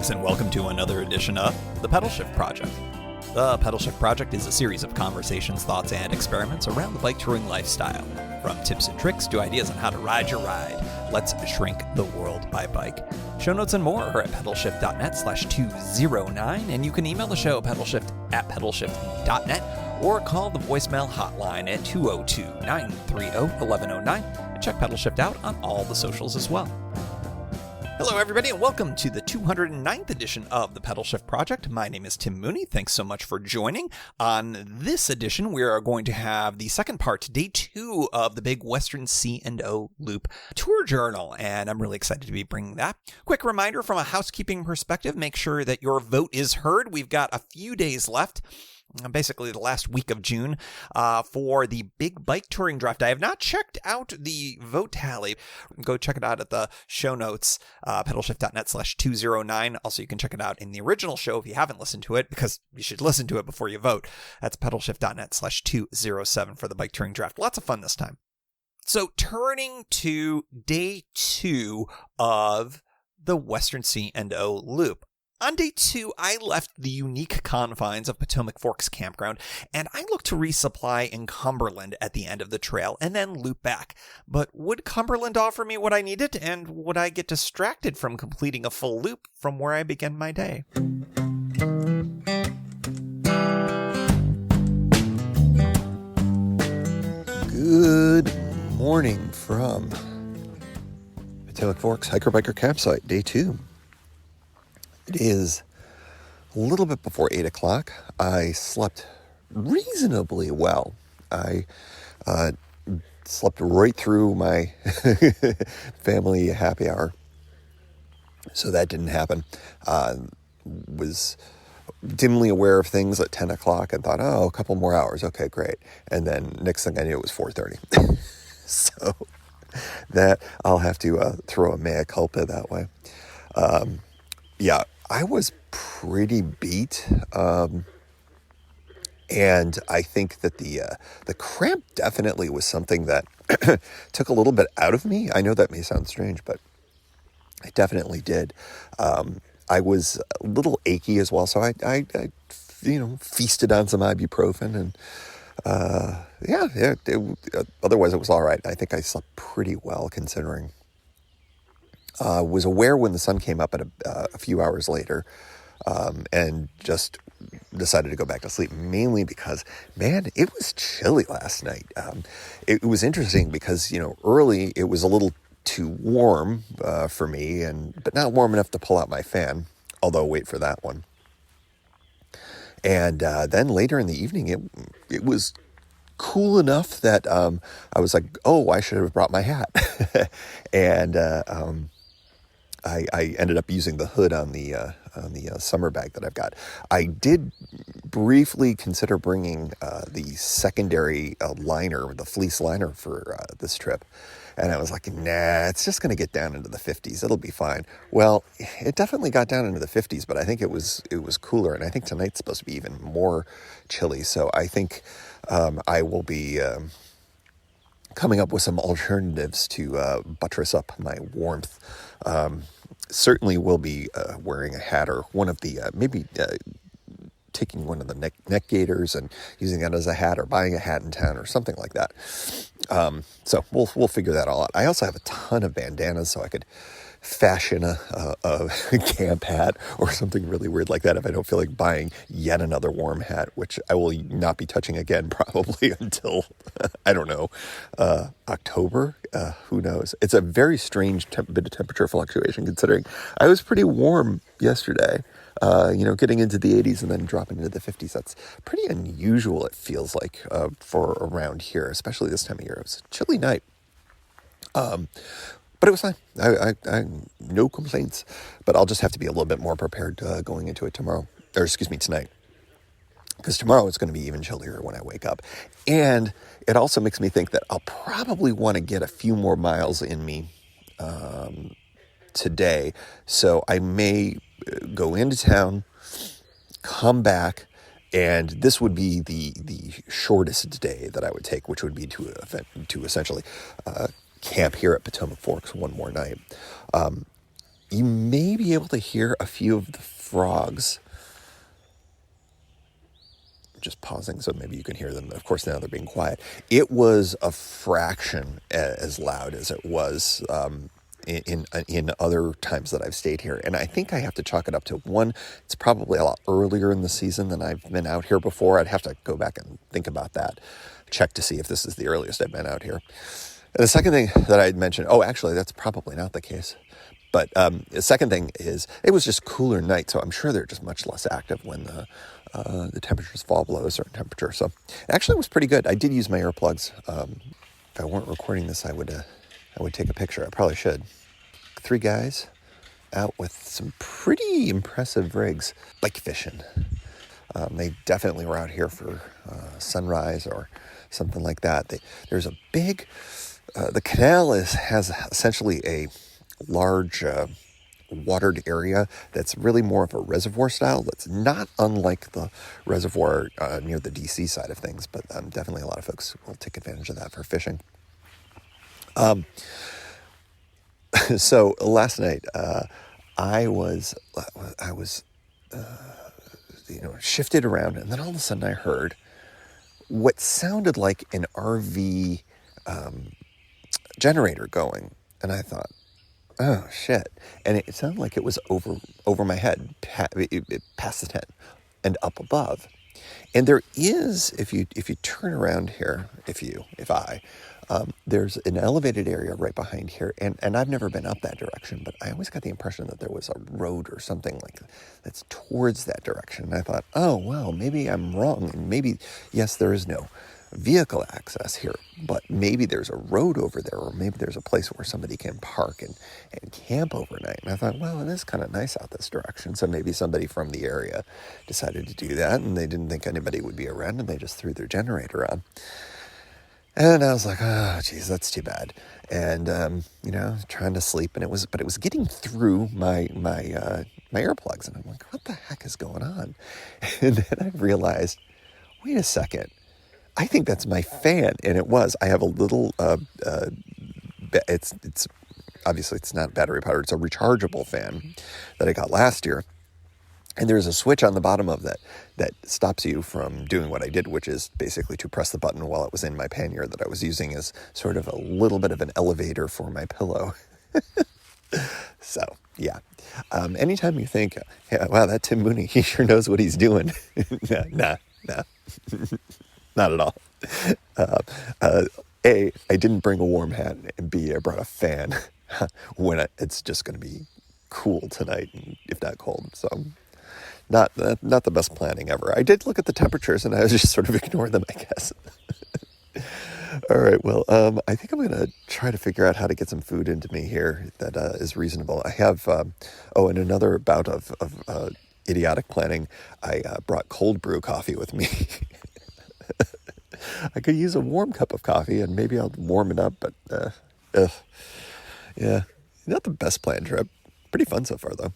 Greetings and welcome to another edition of the Pedalshift Project. The Pedalshift Project is a series of conversations, thoughts, and experiments around the bike touring lifestyle. From tips and tricks to ideas on how to ride your ride, let's shrink the world by bike. Show notes and more are at pedalshift.net/209, and you can email the show pedalshift@pedalshift.net or call the voicemail hotline at 202-930-1109 and check Pedalshift out on all the socials as well. Hello, everybody, and welcome to the 209th edition of the Pedalshift Project. My name is Tim Mooney. Thanks so much for joining. On this edition, we are going to have the second part, day 2 of the big Western C&O Loop Tour Journal, and I'm really excited to be bringing that. Quick reminder from a housekeeping perspective, make sure that your vote is heard. We've got a few days left. Basically the last week of June for the big bike touring draft. I have not checked out the vote tally. Go check it out at the show notes, pedalshift.net/209. Also, you can check it out in the original show if you haven't listened to it, because you should listen to it before you vote. That's pedalshift.net/207 for the bike touring draft. Lots of fun this time. So turning to day 2 of the Western C&O Loop. On day 2, I left the unique confines of Potomac Forks campground, and I looked to resupply in Cumberland at the end of the trail and then loop back. But would Cumberland offer me what I needed, and would I get distracted from completing a full loop from where I began my day? Good morning from Potomac Forks Hiker Biker Campsite, day 2. It is a little bit before 8 o'clock. I slept reasonably well. I slept right through my family happy hour, so that didn't happen. Was dimly aware of things at 10 o'clock and thought, oh, a couple more hours. Okay, great. And then next thing I knew, it was 4:30. So that I'll have to throw a mea culpa that way. Yeah, I was pretty beat, and I think that the cramp definitely was something that took a little bit out of me. I know that may sound strange, but it definitely did. I was a little achy as well, so I feasted on some ibuprofen, and otherwise it was all right. I think I slept pretty well considering. Was aware when the sun came up at a few hours later, and just decided to go back to sleep, mainly because, man, it was chilly last night. It was interesting because, early it was a little too warm for me, but not warm enough to pull out my fan, although wait for that one. And then later in the evening, it was cool enough that I was like, oh, I should have brought my hat. And I ended up using the hood on the summer bag that I've got. I did briefly consider bringing the secondary liner, the fleece liner for this trip. And I was like, nah, it's just going to get down into the 50s. It'll be fine. Well, it definitely got down into the 50s, but I think it was cooler. And I think tonight's supposed to be even more chilly. So I think I will be coming up with some alternatives to buttress up my warmth. Certainly will be wearing a hat, or one of the taking one of the neck gaiters and using it as a hat, or buying a hat in town or something like that. So we'll figure that all out. I also have a ton of bandanas, so I could fashion a camp hat or something really weird like that if I don't feel like buying yet another warm hat, which I will not be touching again probably until, I don't know, October. Who knows? It's a very strange bit of temperature fluctuation, considering I was pretty warm yesterday, getting into the 80s and then dropping into the 50s. That's pretty unusual, it feels like, for around here, especially this time of year. It was a chilly night. But it was fine. I no complaints. But I'll just have to be a little bit more prepared going into it tonight. Because tomorrow it's going to be even chillier when I wake up. And it also makes me think that I'll probably want to get a few more miles in me today. So I may go into town, come back, and this would be the shortest day that I would take, which would be to essentially camp here at Potomac Forks one more night. You may be able to hear a few of the frogs. Just pausing so maybe you can hear them. Of course, now they're being quiet. It was a fraction as loud as it was in other times that I've stayed here. And I think I have to chalk it up to, one, it's probably a lot earlier in the season than I've been out here before. I'd have to go back and think about that, check to see if this is the earliest I've been out here. And the second thing that I'd mentioned, actually, that's probably not the case. But the second thing is, it was just cooler night, so I'm sure they're just much less active when the temperatures fall below a certain temperature. So it actually was pretty good. I did use my earplugs. If I weren't recording this, I would take a picture. I probably should. 3 guys out with some pretty impressive rigs, bike fishing. They definitely were out here for sunrise or something like that. There's a big... the canal has essentially a large watered area that's really more of a reservoir style. That's not unlike the reservoir near the DC side of things, but definitely a lot of folks will take advantage of that for fishing. So last night I was shifted around, and then all of a sudden I heard what sounded like an RV generator going, and I thought, oh shit! And it sounded like it was over my head, past the tent and up above. And there is, if you turn around here, there's an elevated area right behind here, and I've never been up that direction, but I always got the impression that there was a road or something like that's towards that direction. And I thought, oh well, maybe I'm wrong, and maybe yes, there is no vehicle access here, but maybe there's a road over there, or maybe there's a place where somebody can park and camp overnight. And I thought, well, it is kind of nice out this direction, so maybe somebody from the area decided to do that, and they didn't think anybody would be around, and they just threw their generator on. And I was like, oh geez, that's too bad. And trying to sleep, and it was getting through my earplugs, and I'm like, what the heck is going on? And then I realized, wait a second, I think that's my fan. And it was. I have a little, it's obviously it's not battery powered. It's a rechargeable fan that I got last year. And there's a switch on the bottom of that stops you from doing what I did, which is basically to press the button while it was in my pannier that I was using as sort of a little bit of an elevator for my pillow. So, yeah. Anytime you think, wow, that Tim Mooney, he sure knows what he's doing. Nah. Not at all. A, I didn't bring a warm hat, and B, I brought a fan when it's just going to be cool tonight, if not cold. So not the best planning ever. I did look at the temperatures, and I was just sort of ignoring them, I guess. All right, well, I think I'm going to try to figure out how to get some food into me here that is reasonable. I have, in another bout of idiotic planning, I brought cold brew coffee with me. I could use a warm cup of coffee, and maybe I'll warm it up, but yeah, not the best planned trip. Pretty fun so far, though.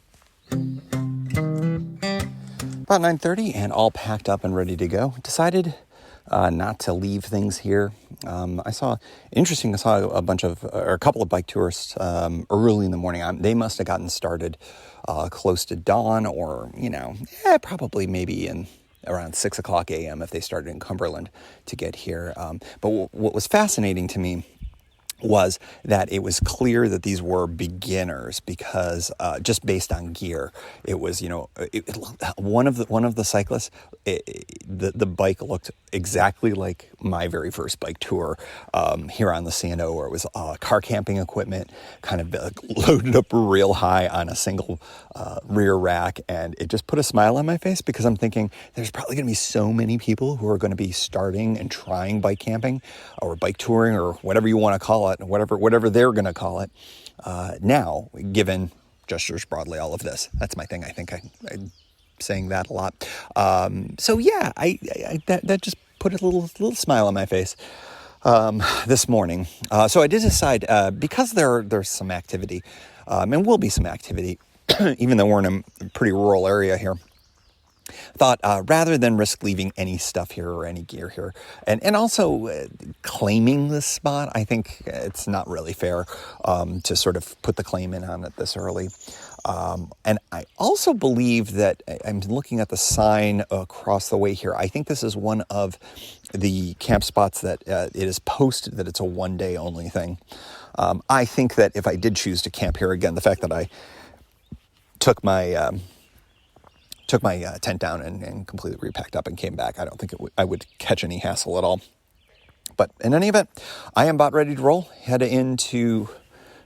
About 9:30, and all packed up and ready to go. Decided not to leave things here. I saw a couple of bike tourists early in the morning. They must have gotten started close to dawn, or probably maybe in around 6 o'clock a.m. if they started in Cumberland to get here. But what was fascinating to me was that it was clear that these were beginners, because just based on gear, it was one of the cyclists. The bike looked exactly like my very first bike tour here on the C&O, where it was car camping equipment, kind of loaded up real high on a single rear rack, and it just put a smile on my face, because I'm thinking there's probably going to be so many people who are going to be starting and trying bike camping or bike touring or whatever you want to call it, whatever they're going to call it now, given gestures broadly all of this. That's my thing. I think I'm saying that a lot. So yeah, that just put a little smile on my face this morning. So I did decide, because there's some activity, and will be some activity, even though we're in a pretty rural area here, thought rather than risk leaving any stuff here or any gear here, and also claiming this spot, I think it's not really fair to sort of put the claim in on it this early. And I also believe that I'm looking at the sign across the way here. I think this is one of the camp spots that it is posted that it's a one-day only thing. I think that if I did choose to camp here, again, the fact that I took my tent down and completely repacked up and came back, I don't think I would catch any hassle at all. But in any event, I am about ready to roll, head into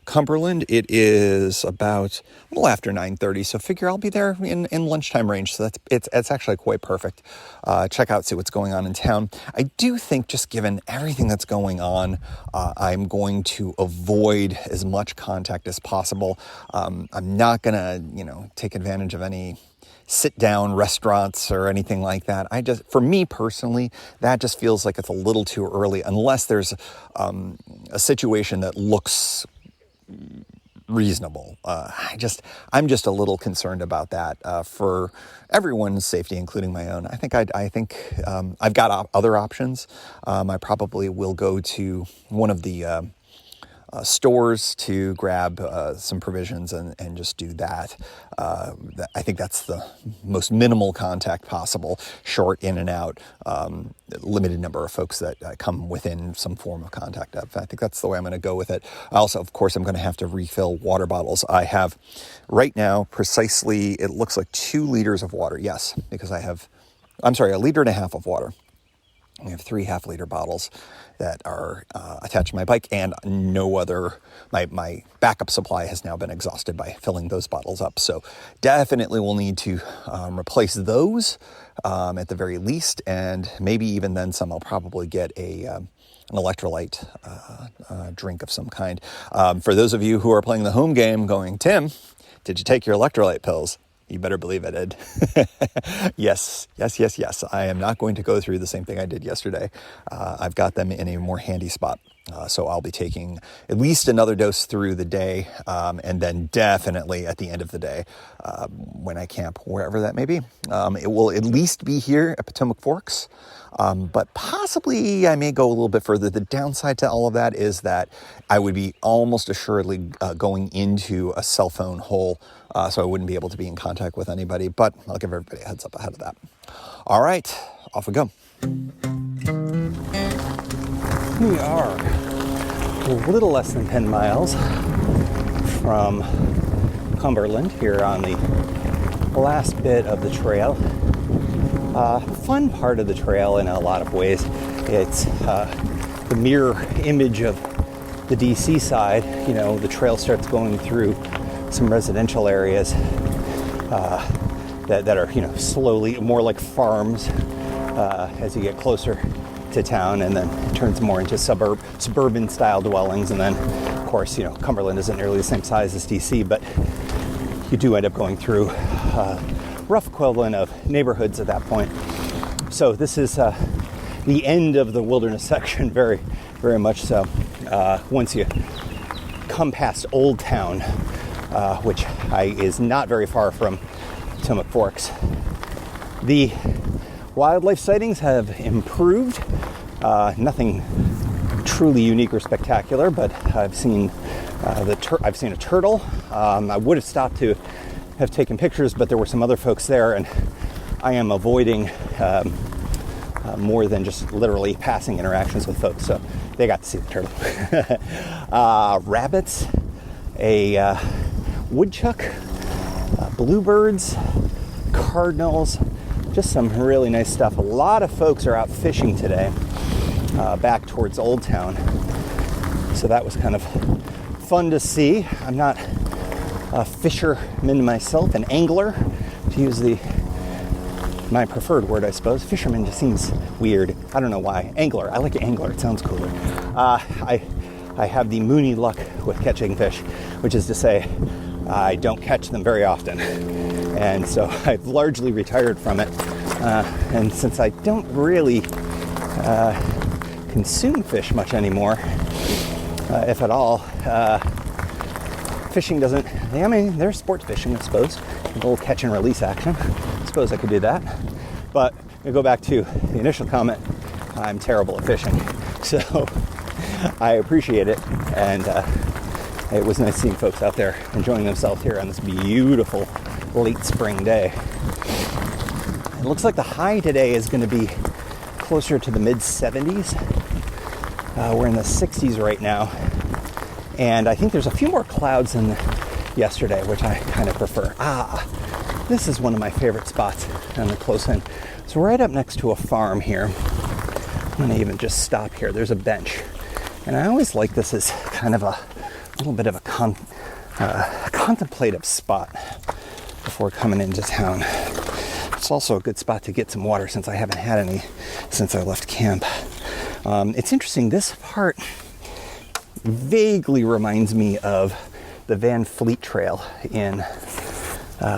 Cumberland. It is about a little after 9:30, so figure I'll be there in lunchtime range. So it's actually quite perfect. Check out, see what's going on in town. I do think, just given everything that's going on, I'm going to avoid as much contact as possible. I'm not gonna, take advantage of any sit-down restaurants or anything like that. For me personally, that just feels like it's a little too early, unless there's a situation that looks reasonable. I'm just a little concerned about that for everyone's safety, including my own. I think I've got other options. I probably will go to one of the stores to grab some provisions and just do that. I think that's the most minimal contact possible, short in and out, limited number of folks that come within some form of contact. I think that's the way I'm going to go with it. Also, of course, I'm going to have to refill water bottles. I have right now precisely, it looks like 2 liters of water. Yes, because a 1.5 liters of water. I have 3 half-liter bottles that are attached to my bike, and no other. My backup supply has now been exhausted by filling those bottles up. So definitely will need to replace those at the very least, and maybe even then some. I'll probably get an electrolyte drink of some kind. For those of you who are playing the home game going, Tim, did you take your electrolyte pills? You better believe I did. Yes. I am not going to go through the same thing I did yesterday. I've got them in a more handy spot. So I'll be taking at least another dose through the day, and then definitely at the end of the day when I camp, wherever that may be. It will at least be here at Potomac Forks, but possibly I may go a little bit further. The downside to all of that is that I would be almost assuredly going into a cell phone hole, so I wouldn't be able to be in contact with anybody, but I'll give everybody a heads up ahead of that. All right, off we go. We are a little less than 10 miles from Cumberland here on the last bit of the trail. Fun part of the trail in a lot of ways. It's the mirror image of the DC side. The trail starts going through some residential areas that are, slowly more like farms as you get closer to town, and then it turns more into suburban style dwellings. And then, of course, Cumberland isn't nearly the same size as DC, but you do end up going through rough equivalent of neighborhoods at that point. So this is the end of the wilderness section, very, very much so. Once you come past Old Town, which is not very far from Potomac Forks, the wildlife sightings have improved. Nothing truly unique or spectacular, but I've seen I've seen a turtle. I would have stopped to have taken pictures, but there were some other folks there, and I am avoiding more than just literally passing interactions with folks, so they got to see the turtle. Rabbits, a woodchuck, bluebirds, cardinals, just some really nice stuff. A lot of folks are out fishing today, back towards Old Town, so that was kind of fun to see. I'm not a fisherman myself, an angler, to use my preferred word, I suppose. Fisherman just seems weird. I don't know why. Angler. I like angler. It sounds cooler. I have the Mooney luck with catching fish, which is to say I don't catch them very often. And so I've largely retired from it. And since I don't really consume fish much anymore, if at all, fishing doesn't, I mean, there's sports fishing, I suppose. A little catch and release action. I suppose I could do that. But I go back to the initial comment, I'm terrible at fishing. So I appreciate it. And it was nice seeing folks out there enjoying themselves here on this beautiful late spring day. It looks like the high today is going to be closer to the mid 70s. We're in the 60s right now. And I think there's a few more clouds than yesterday, which I kind of prefer. This is one of my favorite spots on the close end. So right up next to a farm here. I'm going to even just stop here. There's a bench. And I always like this as kind of a little bit of a contemplative spot before coming into town. It's also a good spot to get some water since I haven't had any since I left camp. It's interesting, this part vaguely reminds me of the Van Fleet Trail in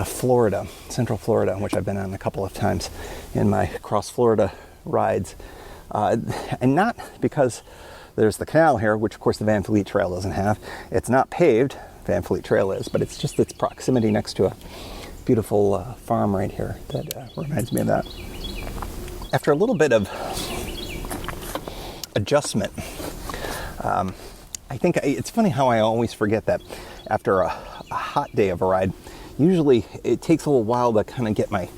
Florida, Central Florida, which I've been on a couple of times in my cross Florida rides. And not because there's the canal here, which of course the Van Fleet Trail doesn't have. It's not paved, Van Fleet Trail is, but it's just its proximity next to a beautiful farm right here that reminds me of that. After a little bit of adjustment, I think it's funny how I always forget that after a hot day of a ride, usually it takes a little while to kind of get my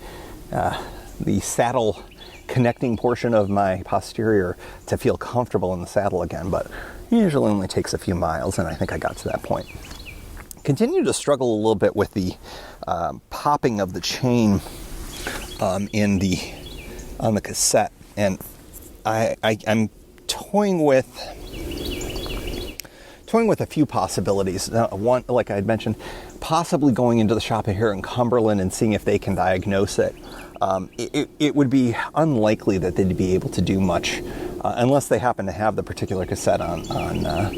the saddle connecting portion of my posterior to feel comfortable in the saddle again, but usually only takes a few miles, and I think I got to that point. Continue to struggle a little bit with the popping of the chain on the cassette, and I'm toying with a few possibilities. One, like I had mentioned, possibly going into the shop here in Cumberland and seeing if they can diagnose it. It would be unlikely that they'd be able to do much unless they happen to have the particular cassette on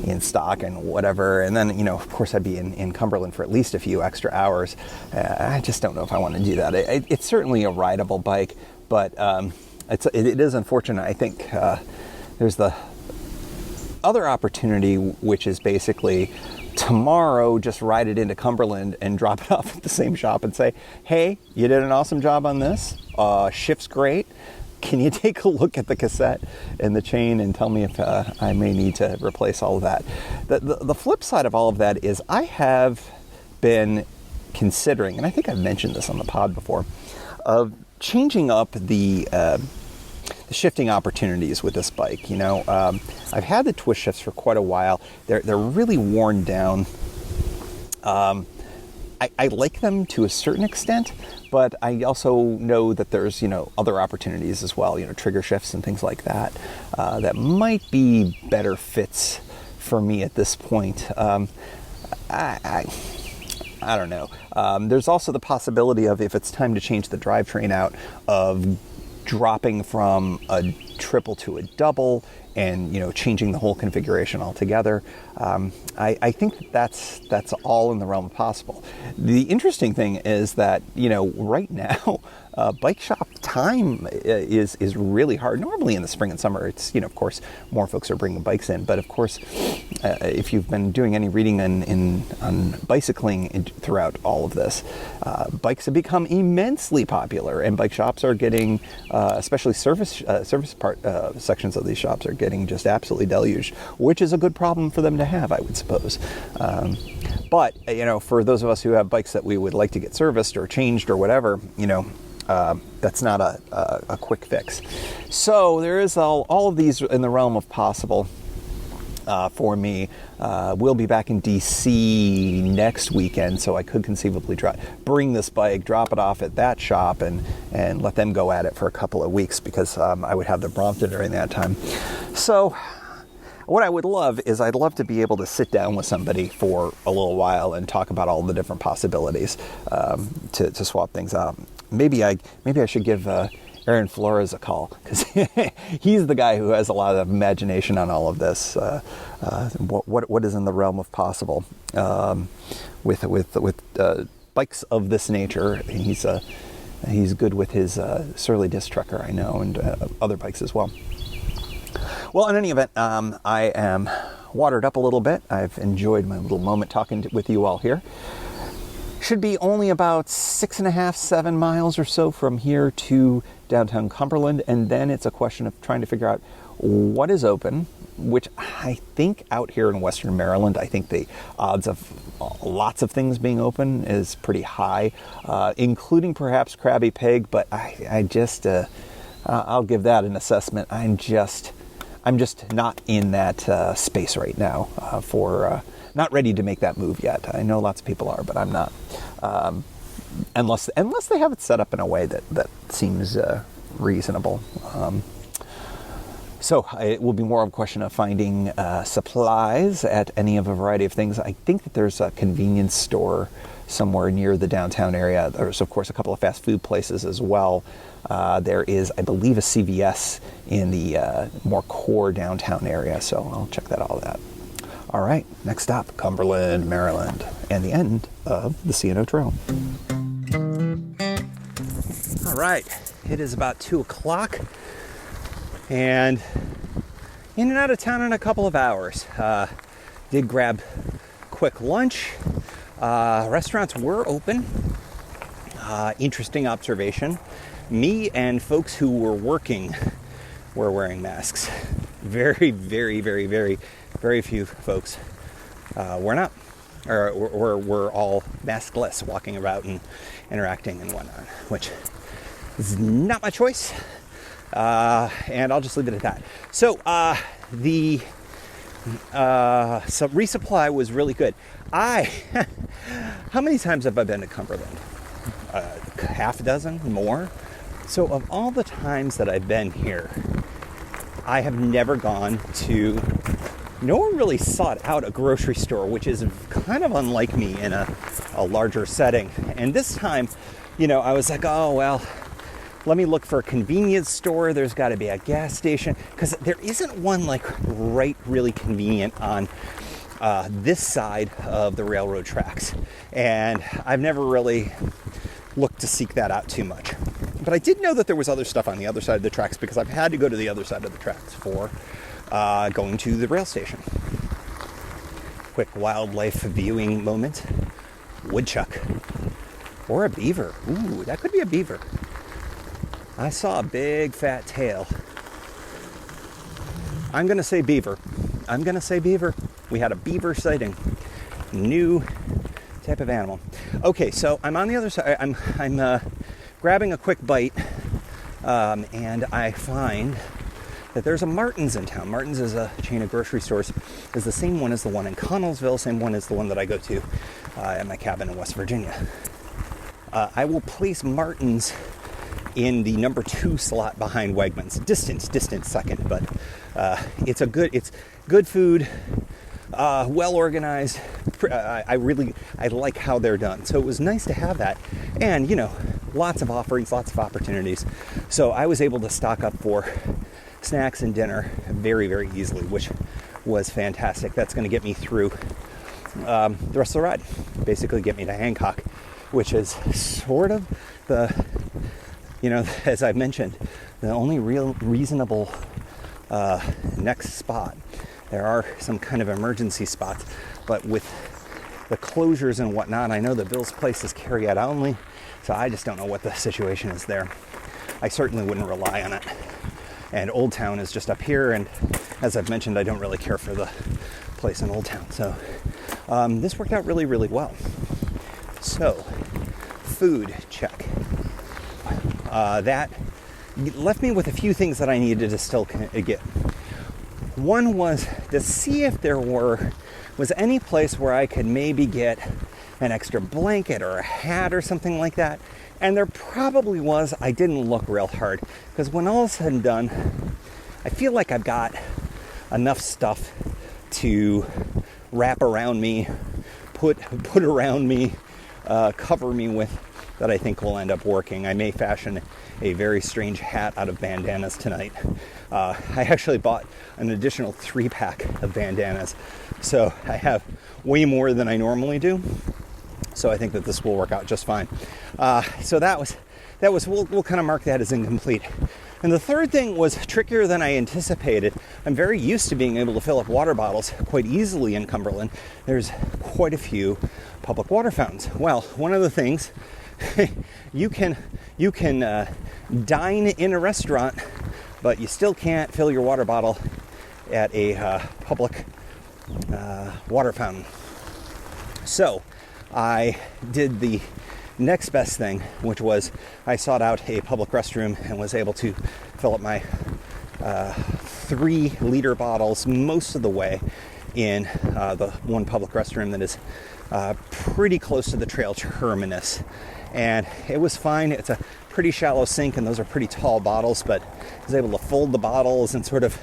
in stock and whatever. And then, of course, I'd be in Cumberland for at least a few extra hours. I just don't know if I want to do that. It's certainly a rideable bike, but it is unfortunate. I think there's the other opportunity, which is basically tomorrow just ride it into Cumberland and drop it off at the same shop and say, hey, you did an awesome job on this. Shift's great. Can you take a look at the cassette and the chain and tell me if I may need to replace all of that? The flip side of all of that is I have been considering, and I think I've mentioned this on the pod before, of changing up the shifting opportunities with this bike. I've had the twist shifts for quite a while. They're really worn down. I like them to a certain extent, but I also know that there's other opportunities as well, trigger shifts and things like that that might be better fits for me at this point. I don't know. There's also the possibility of, if it's time to change the drivetrain out, of dropping from a triple to a double and changing the whole configuration altogether. I think that's all in the realm of possible. The interesting thing is that right now bike shop time is really hard. Normally in the spring and summer, it's of course more folks are bringing bikes in, but of course if you've been doing any reading on bicycling throughout all of this, bikes have become immensely popular, and bike shops are getting, especially service part sections of these shops are getting just absolutely deluged, which is a good problem for them to have, I would suppose. But for those of us who have bikes that we would like to get serviced or changed or whatever, that's not a quick fix. So there is all of these in the realm of possible for me. We'll be back in DC next weekend, so I could conceivably bring this bike, drop it off at that shop, and let them go at it for a couple of weeks, because I would have the Brompton during that time. So what I would love is, I'd love to be able to sit down with somebody for a little while and talk about all the different possibilities to swap things out. Maybe I should give Aaron Flores a call, because he's the guy who has a lot of imagination on all of this. What is in the realm of possible with bikes of this nature? He's good with his Surly disc trucker, I know, and other bikes as well. Well, in any event, I am watered up a little bit. I've enjoyed my little moment talking with you all here. Should be only about 6.5, 7 miles or so from here to downtown Cumberland, and then it's a question of trying to figure out what is open, which I think out here in Western Maryland, I think the odds of lots of things being open is pretty high, including perhaps Krabby Pig, but I just, I'll give that an assessment. I'm just not in that space right now for... Not ready to make that move yet. I know lots of people are, but I'm not. Unless they have it set up in a way that seems reasonable. So it will be more of a question of finding supplies at any of a variety of things. I think that there's a convenience store somewhere near the downtown area. There's, of course, a couple of fast food places as well. There is, I believe, a CVS in the more core downtown area, so I'll check that all out. All right, next stop, Cumberland, Maryland, and the end of the C&O Trail. All right, it is about 2 o'clock, and in and out of town in a couple of hours. Did grab quick lunch. Restaurants were open. Interesting observation. Me and folks who were working were wearing masks. Very, very, very, very, very few folks were not, or were all maskless, walking about and interacting and whatnot, which is not my choice, and I'll just leave it at that. So the resupply was really good. How many times have I been to Cumberland? Half a dozen, more. So of all the times that I've been here, I have never gone to, nor really sought out a grocery store, which is kind of unlike me in a larger setting. And this time, I was like, oh, well, let me look for a convenience store. There's got to be a gas station, because there isn't one really convenient on this side of the railroad tracks. And I've never really looked to seek that out too much. But I did know that there was other stuff on the other side of the tracks, because I've had to go to the other side of the tracks for going to the rail station. Quick wildlife viewing moment. Woodchuck. Or a beaver. Ooh, that could be a beaver. I saw a big fat tail. I'm going to say beaver. We had a beaver sighting. New type of animal. Okay, so I'm on the other side. I'm grabbing a quick bite, and I find that there's a Martin's in town. Martin's is a chain of grocery stores. Is the same one as the one in Connellsville, same one as the one that I go to at my cabin in West Virginia. I will place Martin's in the number 2 slot behind Wegmans. Distant second, but it's good food, well organized. I like how they're done. So it was nice to have that, and lots of offerings, lots of opportunities. So I was able to stock up for snacks and dinner very, very easily, which was fantastic. That's going to get me through the rest of the ride. Basically get me to Hancock, which is sort of the, as I've mentioned, the only real reasonable next spot. There are some kind of emergency spots, but with the closures and whatnot, I know that Bill's Place is carry-out only, so I just don't know what the situation is there. I certainly wouldn't rely on it. And Old Town is just up here, and as I've mentioned, I don't really care for the place in Old Town. So this worked out really, really well. So, food, check. That left me with a few things that I needed to still get. One was to see if there was any place where I could maybe get an extra blanket or a hat or something like that. And there probably was. I didn't look real hard, because when all is said and done, I feel like I've got enough stuff to wrap around me, put around me, cover me with, that I think will end up working. I may fashion a very strange hat out of bandanas tonight. I actually bought an additional 3-pack of bandanas, so I have way more than I normally do. So I think that this will work out just fine. So that was we'll kind of mark that as incomplete. And the third thing was trickier than I anticipated. I'm very used to being able to fill up water bottles quite easily in Cumberland. There's quite a few public water fountains. Well, one of the things, you can dine in a restaurant, but you still can't fill your water bottle at a public water fountain. So I did the next best thing, which was I sought out a public restroom and was able to fill up my 3-liter bottles most of the way in the one public restroom that is pretty close to the trail terminus. And it was fine. It's a pretty shallow sink, and those are pretty tall bottles, but I was able to fold the bottles and sort of,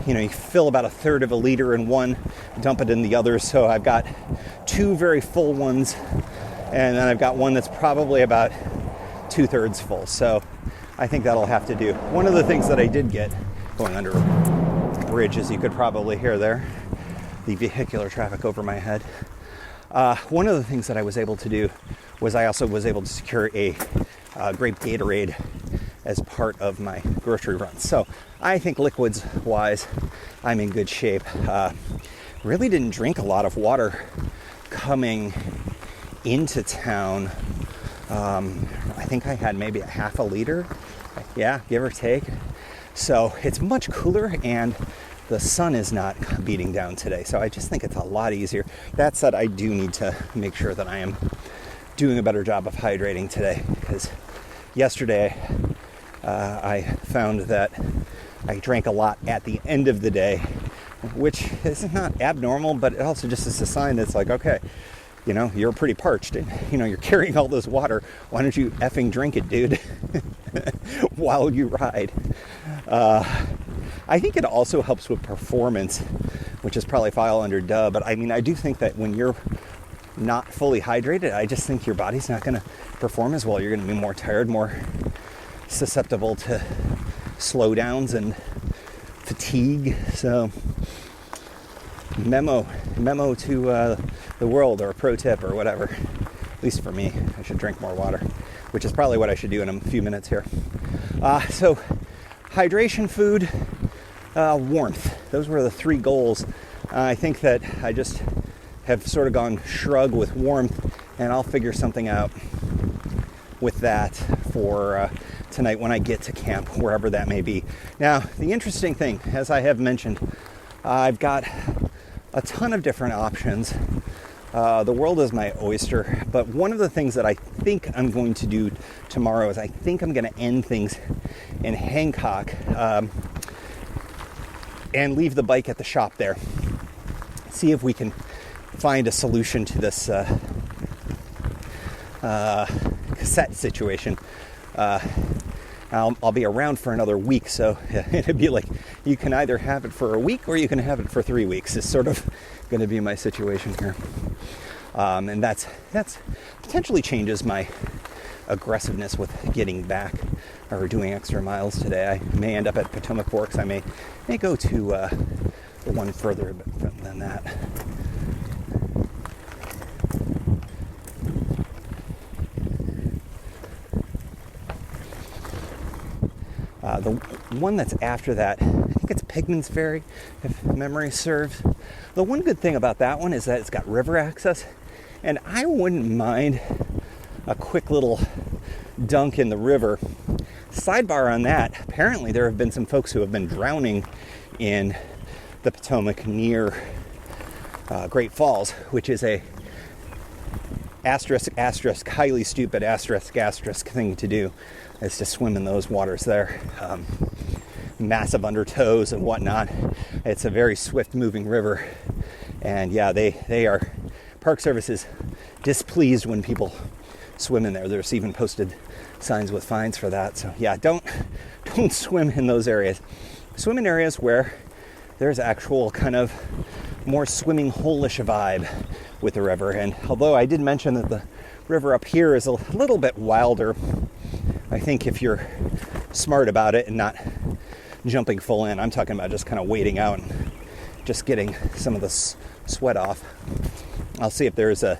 you fill about 1/3 of a liter in one, dump it in the other. So I've got 2 very full ones, and then I've got one that's probably about 2/3 full. So I think that'll have to do. One of the things that I did get going under a bridge, as you could probably hear there, the vehicular traffic over my head. One of the things that I was able to do was I also was able to secure a grape Gatorade as part of my grocery run. So I think liquids wise, I'm in good shape. Really didn't drink a lot of water coming into town. I think I had maybe a half a liter, yeah, give or take. So it's much cooler and the sun is not beating down today. So I just think it's a lot easier. That said, I do need to make sure that I am doing a better job of hydrating today, because yesterday I found that I drank a lot at the end of the day, which is not abnormal, but it also just is a sign that's like, okay, you're pretty parched and, you're carrying all this water. Why don't you effing drink it, dude, while you ride? I think it also helps with performance, which is probably file under duh. But I mean, I do think that when you're not fully hydrated, I just think your body's not going to perform as well. You're going to be more tired, more susceptible to slowdowns and fatigue. So memo to the world, or a pro tip or whatever. At least for me, I should drink more water, which is probably what I should do in a few minutes here. So hydration, food, warmth. Those were the 3 goals. I think that I just have sort of gone shrug with warmth, and I'll figure something out with that for tonight when I get to camp, wherever that may be. Now, the interesting thing, as I have mentioned, I've got a ton of different options. The world is my oyster, but one of the things that I think I'm going to do tomorrow is I think I'm going to end things in Hancock and leave the bike at the shop there. See if we can find a solution to this cassette situation. I'll be around for another week, so it'd be like you can either have it for a week or you can have it for 3 weeks. It's sort of going to be my situation here, and that's potentially changes my aggressiveness with getting back or doing extra miles today. I may end up at Potomac Forks. I may go to the one further than that. The one that's after that, I think it's Pigman's Ferry, if memory serves. The one good thing about that one is that it's got river access, and I wouldn't mind a quick little dunk in the river. Sidebar on that, apparently there have been some folks who have been drowning in the Potomac near Great Falls, which is a asterisk, highly stupid asterisk thing to do, is to swim in those waters there. Massive undertows and whatnot. It's a very swift moving river, and yeah, they are, Park Service is displeased when people swim in there. There's even posted signs with fines for that. So yeah, don't swim in those areas. Swim in areas where there's actual kind of more swimming hole-ish vibe with the river. And although I did mention that the river up here is a little bit wilder, I think if you're smart about it and not jumping full in, I'm talking about just kind of wading out and just getting some of the sweat off. I'll see if there's a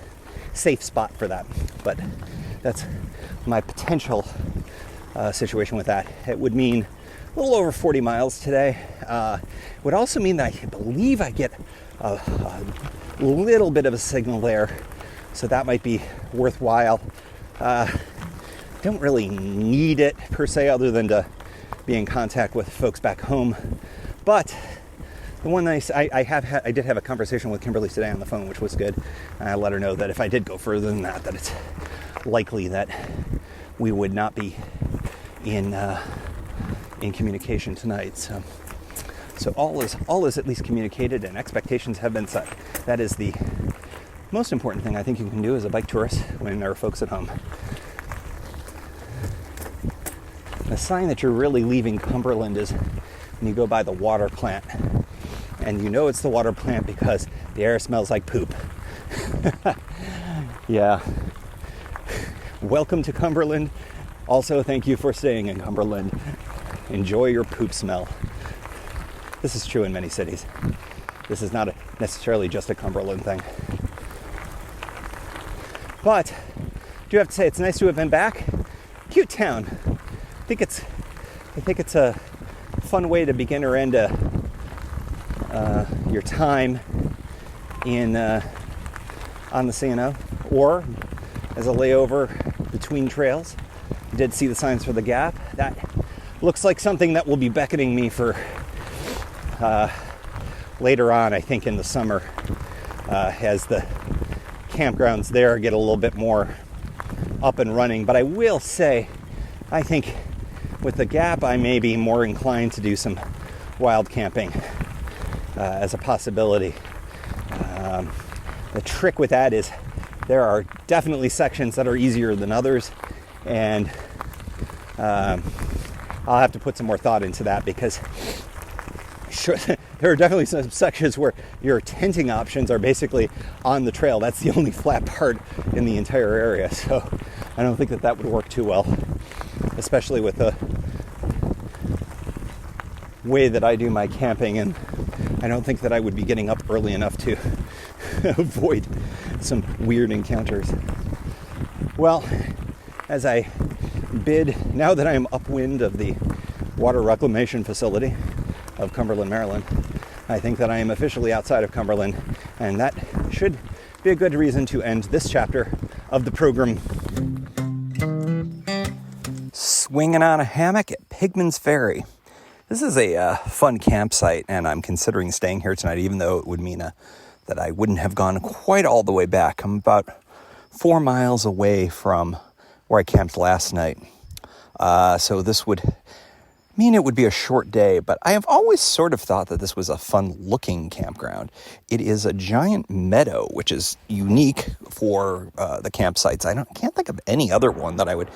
safe spot for that, but that's my potential situation with that. It would mean little over 40 miles today. Would also mean that I believe I get a little bit of a signal there, so that might be worthwhile. Don't really need it per se, other than to be in contact with folks back home. But the one I did have a conversation with Kimberly today on the phone, which was good. And I let her know that if I did go further than that, that it's likely that we would not be in communication tonight. So all is at least communicated, and expectations have been set. That is the most important thing I think you can do as a bike tourist when there are folks at home. The sign that you're really leaving Cumberland is when you go by the water plant. And you know it's the water plant because the air smells like poop. Yeah. Welcome to Cumberland. Also, thank you for staying in Cumberland. Enjoy your poop smell. This is true in many cities. This is not necessarily just a Cumberland thing. But I do have to say, it's nice to have been back. Cute town. I think it's a fun way to begin or end your time in on the C&O, or as a layover between trails. I did see the signs for the Gap. That looks like something that will be beckoning me for later on, I think in the summer, as the campgrounds there get a little bit more up and running. But I will say, I think with the Gap, I may be more inclined to do some wild camping as a possibility. The trick with that is there are definitely sections that are easier than others, and I'll have to put some more thought into that, because sure, there are definitely some sections where your tenting options are basically on the trail. That's the only flat part in the entire area, so I don't think that would work too well, especially with the way that I do my camping, and I don't think that I would be getting up early enough to avoid some weird encounters. Well, as I bid, now that I am upwind of the water reclamation facility of Cumberland, Maryland, I think that I am officially outside of Cumberland, and that should be a good reason to end this chapter of the program. Swinging on a hammock at Pigman's Ferry. This is a fun campsite, and I'm considering staying here tonight, even though it would mean that I wouldn't have gone quite all the way back. I'm about 4 miles away from where I camped last night. So this would mean it would be a short day, but I have always sort of thought that this was a fun-looking campground. It is a giant meadow, which is unique for the campsites. I can't think of any other one that I would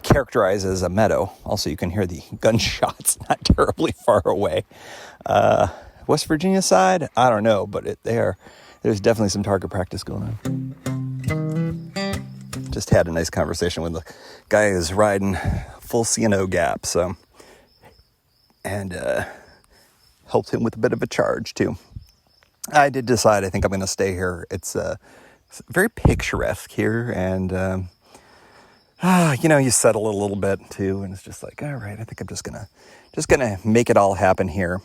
characterize as a meadow. Also, you can hear the gunshots not terribly far away. West Virginia side, I don't know, but there's definitely some target practice going on. Just had a nice conversation with the guy who's riding full C&O Gap, and helped him with a bit of a charge too. I did decide I think I'm going to stay here. It's very picturesque here, and you settle a little bit too, and it's just like, all right, I think I'm just gonna make it all happen here.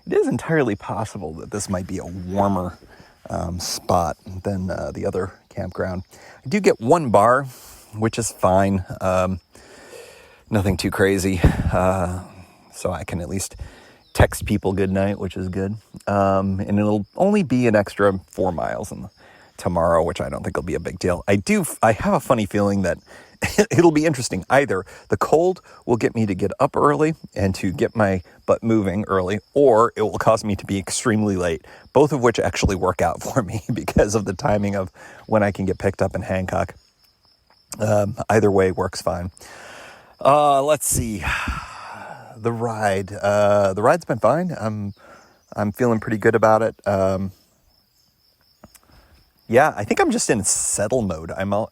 It is entirely possible that this might be a warmer spot than the other campground. I do get one bar, which is fine. Nothing too crazy, so I can at least text people good night, which is good. And it'll only be an extra 4 miles tomorrow, which I don't think will be a big deal. I have a funny feeling that it'll be interesting. Either the cold will get me to get up early and to get my butt moving early, or it will cause me to be extremely late, both of which actually work out for me because of the timing of when I can get picked up in Hancock. Either way works fine. Let's see. The ride's been fine. I'm feeling pretty good about it. Yeah, I think I'm just in settle mode. I don't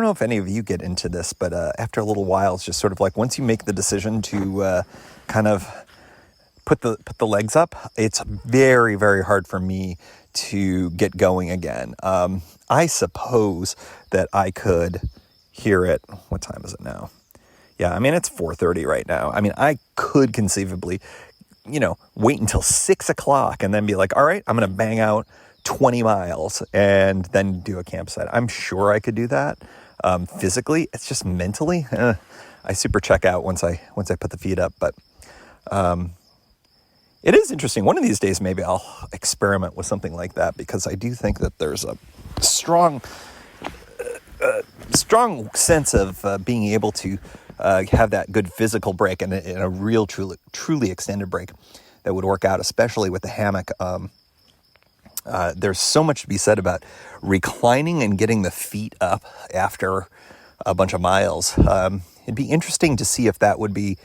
know if any of you get into this, but after a little while, it's just sort of like once you make the decision to kind of put the legs up, it's very, very hard for me to get going again. I suppose that I could hear it. What time is it now? Yeah, I mean, it's 4:30 right now. I mean, I could conceivably, wait until 6 o'clock and then be like, all right, I'm going to bang out 20 miles and then do a campsite. I'm sure I could do that. Physically, it's just mentally, I super check out once I put the feet up. But it is interesting. One of these days, maybe I'll experiment with something like that, because I do think that there's a strong sense of being able to have that good physical break and a real, truly extended break that would work out, especially with the hammock. There's so much to be said about reclining and getting the feet up after a bunch of miles. It'd be interesting to see if that would be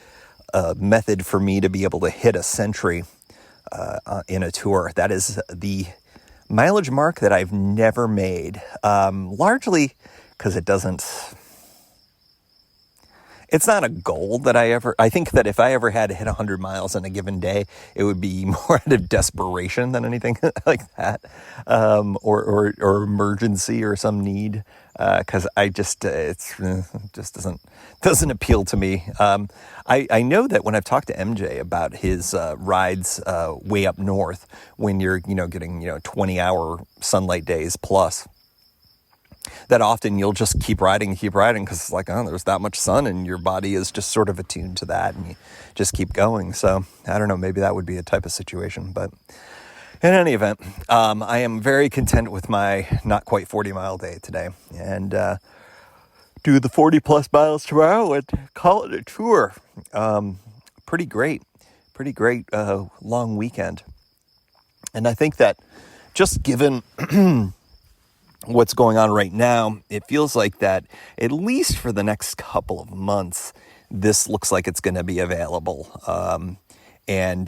a method for me to be able to hit a century in a tour. That is the mileage mark that I've never made, largely because it's not a goal that I think that if I ever had to hit 100 miles in a given day, it would be more out of desperation than anything like that, or emergency or some need, because it just doesn't appeal to me. I know that when I've talked to MJ about his rides way up north, when you're getting 20-hour sunlight days plus, that often you'll just keep riding because it's like, oh, there's that much sun and your body is just sort of attuned to that and you just keep going. So I don't know, maybe that would be a type of situation. But in any event, I am very content with my not quite 40-mile day today, and do the 40 plus miles tomorrow and call it a tour. Pretty great long weekend. And I think that just given what's going on right now, it feels like that at least for the next couple of months, this looks like it's going to be available. And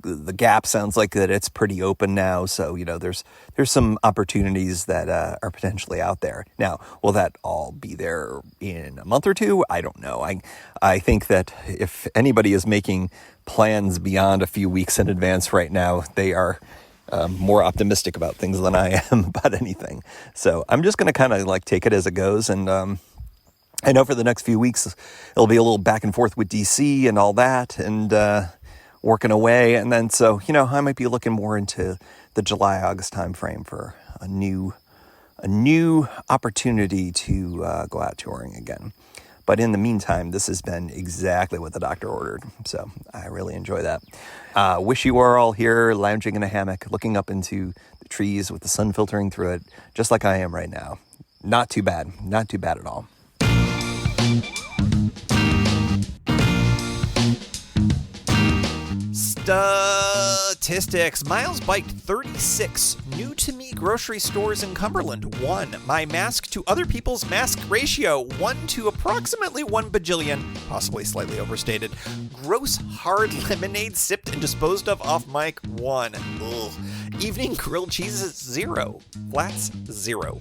the Gap sounds like that it's pretty open now. So, there's some opportunities that are potentially out there. Now, will that all be there in a month or two? I don't know. I think that if anybody is making plans beyond a few weeks in advance right now, they are more optimistic about things than I am about anything. So I'm just going to kind of take it as it goes. And I know for the next few weeks, it'll be a little back and forth with DC and all that, and working away. And then, so, I might be looking more into the July, August timeframe for a new opportunity to go out touring again. But in the meantime, this has been exactly what the doctor ordered. So I really enjoy that. Wish you were all here lounging in a hammock, looking up into the trees with the sun filtering through it, just like I am right now. Not too bad at all. Statistics. Miles biked 36. New to me grocery stores in Cumberland 1. My mask to other people's mask ratio 1 to approximately 1 bajillion, possibly slightly overstated. Gross hard lemonade sipped and disposed of off mic 1. Ugh. Evening grilled cheeses 0. Flats 0.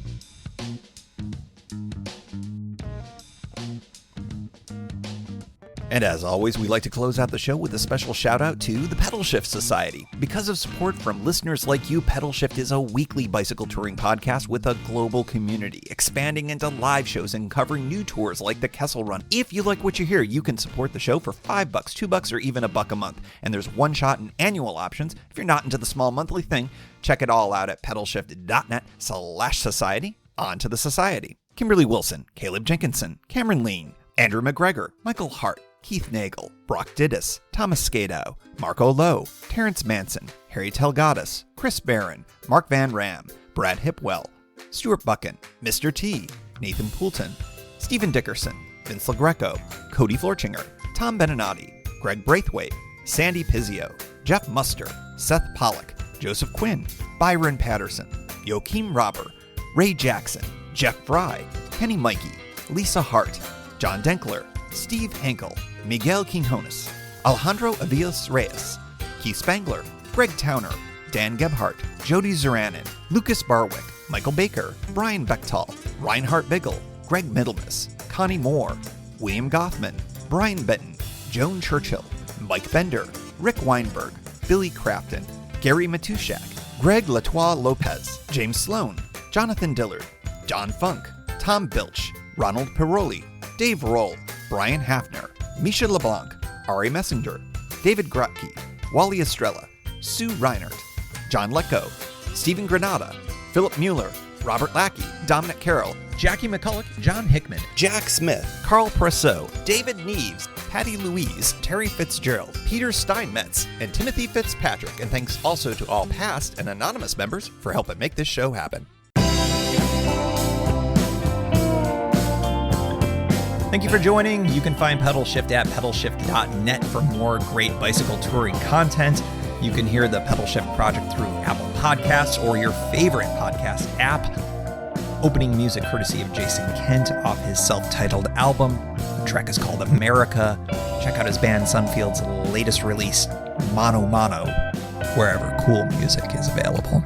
And as always, we like to close out the show with a special shout out to the Pedalshift Society. Because of support from listeners like you, Pedalshift is a weekly bicycle touring podcast with a global community, expanding into live shows and covering new tours like the Kessel Run. If you like what you hear, you can support the show for $5, $2, or even $1 a month. And there's one shot and annual options. If you're not into the small monthly thing, check it all out at pedalshift.net/society. On to the society. Kimberly Wilson, Caleb Jenkinson, Cameron Lean, Andrew McGregor, Michael Hart, Keith Nagel, Brock Didis, Thomas Skadow, Marco Lowe, Terrence Manson, Harry Telgadis, Chris Barron, Mark Van Ram, Brad Hipwell, Stuart Buchan, Mr. T, Nathan Poulton, Stephen Dickerson, Vince LaGreco, Cody Florchinger, Tom Beninati, Greg Braithwaite, Sandy Pizzio, Jeff Muster, Seth Pollock, Joseph Quinn, Byron Patterson, Joachim Robber, Ray Jackson, Jeff Fry, Kenny Mikey, Lisa Hart, John Denkler, Steve Henkel, Miguel Quinones, Alejandro Aviles Reyes, Keith Spangler, Greg Towner, Dan Gebhardt, Jody Zeranin, Lucas Barwick, Michael Baker, Brian Bechtal, Reinhard Biggle, Greg Middlemas, Connie Moore, William Goffman, Brian Benton, Joan Churchill, Mike Bender, Rick Weinberg, Billy Crafton, Gary Matushak, Greg Latois Lopez, James Sloan, Jonathan Dillard, Don Funk, Tom Bilch, Ronald Piroli, Dave Roll, Brian Hafner, Misha LeBlanc, Ari Messenger, David Grotke, Wally Estrella, Sue Reinert, John Letko, Stephen Granada, Philip Mueller, Robert Lackey, Dominic Carroll, Jackie McCulloch, John Hickman, Jack Smith, Carl Presso, David Neves, Patty Louise, Terry Fitzgerald, Peter Steinmetz, and Timothy Fitzpatrick. And thanks also to all past and anonymous members for helping make this show happen. Thank you for joining. You can find Pedalshift at pedalshift.net for more great bicycle touring content. You can hear the Pedalshift project through Apple Podcasts or your favorite podcast app. Opening music courtesy of Jason Kent off his self-titled album. The track is called America. Check out his band Sunfield's latest release, Mono Mono, wherever cool music is available.